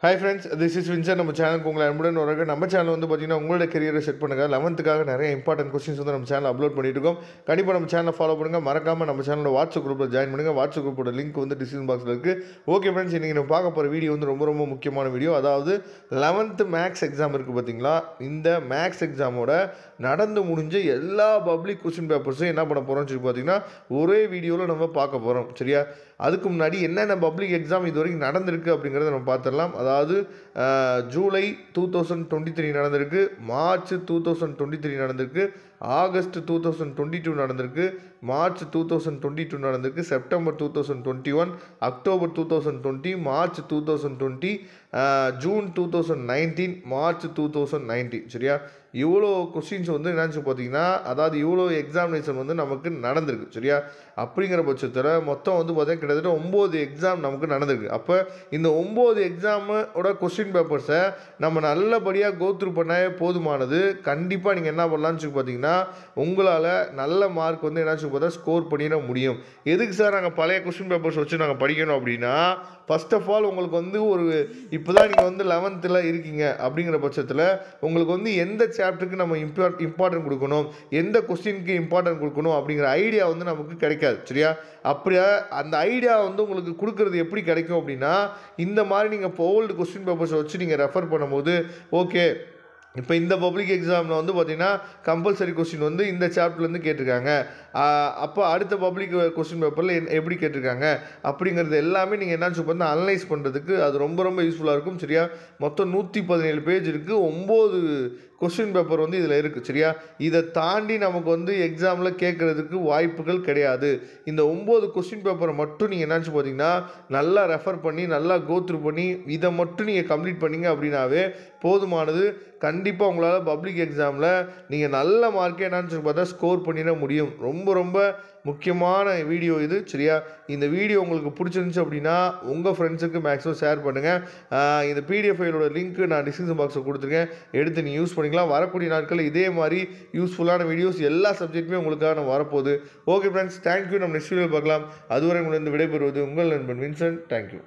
Hi friends, this is Vincent. நம்ம சேனலுக்கு உங்களை அன்புடன் வரவேற்க. நம்ம சேனல் வந்து பார்த்தீங்கன்னா உங்களோட கரியரை செட் பண்ணுங்க. 11th நிறைய இம்பார்ட்டன்ட் கொஸ்டின்ஸ் வந்து நம்ம சேனல் அப்லோட் பண்ணிட்டு இருக்கோம். கண்டிப்பாக நம்ம சேனலை ஃபாலோ பண்ணுங்க. மறக்காம நம்ம சேனலோட வாட்ஸ்அப் குரூப்பில் ஜாயின் பண்ணுங்க. வாட்ஸ்அப் குரூப்போட லிங்க் வந்து டிஸ்கிரிப்ஷன் பாக்ஸில் இருக்கு. ஓகே ஃப்ரெண்ட்ஸ், இன்னைக்கு நம்ம பார்க்க போகிற வீடியோ வந்து ரொம்ப முக்கியமான வீடியோ. அதாவது 11th மேக்ஸ் எக்ஸாம் இருக்குது பார்த்தீங்களா, இந்த மேக்ஸ் எக்ஸாமோட நடந்து முடிஞ்ச எல்லா பப்ளிக் கொஸ்டின் பேப்பர்ஸும் என்ன பண்ண போகிறோம்னு சொல்லி பார்த்தீங்கன்னா ஒரே வீடியோவில் நம்ம பார்க்க போகிறோம். சரியா? அதுக்கு முன்னாடி என்னென்ன பப்ளிக் எக்ஸாம் இது வரைக்கும் நடந்திருக்கு அப்படிங்கிறத நம்ம பார்த்துடலாம். அதாவது ஜூலை 2023 நடந்திருக்கு, மார்ச் 2023 நடந்திருக்கு, ஆகஸ்ட் 2022 நடந்திருக்கு, மார்ச் 2022 நடந்திருக்கு, September 2021, October 2020, March 2020, June 2019, March 2019. சரியா? இவ்வளோ கொஸ்டின்ஸ் வந்து என்னன்னு பார்த்தீங்கன்னா, அதாவது இவ்வளோ எக்ஸாமினேஷன் வந்து நமக்கு நடந்திருக்கு. சரியா? அப்படிங்கிற பட்சத்தில் மொத்தம் வந்து பார்த்தீங்கன்னா கிட்டத்தட்ட 9 எக்ஸாம் நமக்கு நடந்திருக்கு. அப்போ இந்த 9 எக்ஸாமோட கொஸ்டின் பேப்பர்ஸை நம்ம நல்லபடியாக கோத்ரூ பண்ணாலே போதுமானது. கண்டிப்பாக நீங்கள் என்ன பண்ணலான்னு சொல்லி பார்த்தீங்கன்னா உங்களால் நல்ல மார்க் வந்து என்னாச்சு பார்த்தா ஸ்கோர் பண்ணிட முடியும். எதுக்கு சார் நாங்கள் பழைய கொஸ்டின் பேப்பர்ஸ் வச்சு நாங்கள் படிக்கணும் அப்படின்னா, ஃபர்ஸ்ட் ஆஃப் ஆல் உங்களுக்கு வந்து இப்போ தான் நீங்கள் வந்து 11th இருக்கீங்க அப்படிங்கிற பட்சத்தில் உங்களுக்கு வந்து எந்த சாப்டருக்கு நம்ம இம்பார்ட்டன்ட் கொடுக்கணும், எந்த கொஸ்டினுக்கு இம்பார்ட்டன்ட் கொடுக்கணும் அப்படிங்கிற ஐடியா வந்து நமக்கு கிடைக்காது. சரியா? அப்படியா அந்த ஐடியா வந்து உங்களுக்கு கொடுக்கறது எப்படி கிடைக்கும் அப்படின்னா, இந்த மாதிரி நீங்கள் இப்போ ஓல்டு கொஸ்டின் பேப்பர்ஸை வச்சு நீங்கள் ரெஃபர் பண்ணும்போது, ஓகே இப்போ இந்த பப்ளிக் எக்ஸாமில் வந்து பார்த்திங்கன்னா கம்பல்சரி கொஸ்டின் வந்து இந்த சாப்டர்லேருந்து கேட்டிருக்காங்க, அப்போ அடுத்த பப்ளிக் கொஸ்டின் பேப்பரில் எப்படி கேட்டிருக்காங்க அப்படிங்கிறது எல்லாமே நீங்கள் என்னன்னு சொல்லி பார்த்தா அனலைஸ் பண்ணுறதுக்கு அது ரொம்ப யூஸ்ஃபுல்லாக இருக்கும். சரியா? மொத்தம் 117 பேஜ் இருக்குது, 9 கொஸ்டின் பேப்பர் வந்து இதில் இருக்குது. சரியா? இதை தாண்டி நமக்கு வந்து எக்ஸாமில் கேட்குறதுக்கு வாய்ப்புகள் கிடையாது. இந்த 9 கொஸ்டின் பேப்பரை மட்டும் நீங்கள் என்னன்னு பார்த்தீங்கன்னா நல்லா ரெஃபர் பண்ணி நல்லா கோத்ரூ பண்ணி இதை மட்டும் நீங்கள் கம்ப்ளீட் பண்ணிங்க அப்படின்னாவே போதுமானது. கண்டிப்பாக உங்களால் பப்ளிக் எக்ஸாமில் நீங்கள் நல்ல மார்க்கே என்னன்னு சொல்லி பார்த்தா ஸ்கோர் பண்ணிட முடியும். ரொம்ப முக்கியமான வீடியோ இது. சரியா? இந்த வீடியோ உங்களுக்கு பிடிச்சிருந்துச்சு அப்படின்னா உங்கள் ஃப்ரெண்ட்ஸுக்கு மேக்ஸிமம் ஷேர் பண்ணுங்கள். இந்த பிடிஎஃப் ஃபைலோட லிங்க் நான் டிஸ்கிரிப்ஷன் பாக்ஸில் கொடுத்துருக்கேன், எடுத்து நீங்கள் யூஸ் பண்ணிக்கலாம். வரக்கூடிய நாட்களில் இதே மாதிரி யூஸ்ஃபுல்லான வீடியோஸ் எல்லா சப்ஜெக்ட்டுமே உங்களுக்காக வரப்போகுது. Okay friends, thank you. நம்ம நெக்ஸ்ட் வீடியோ பார்க்கலாம். அதுவரை உங்களிருந்து விடைபெறுவது உங்கள் நண்பன் வின்சென்ட். தேங்க்யூ.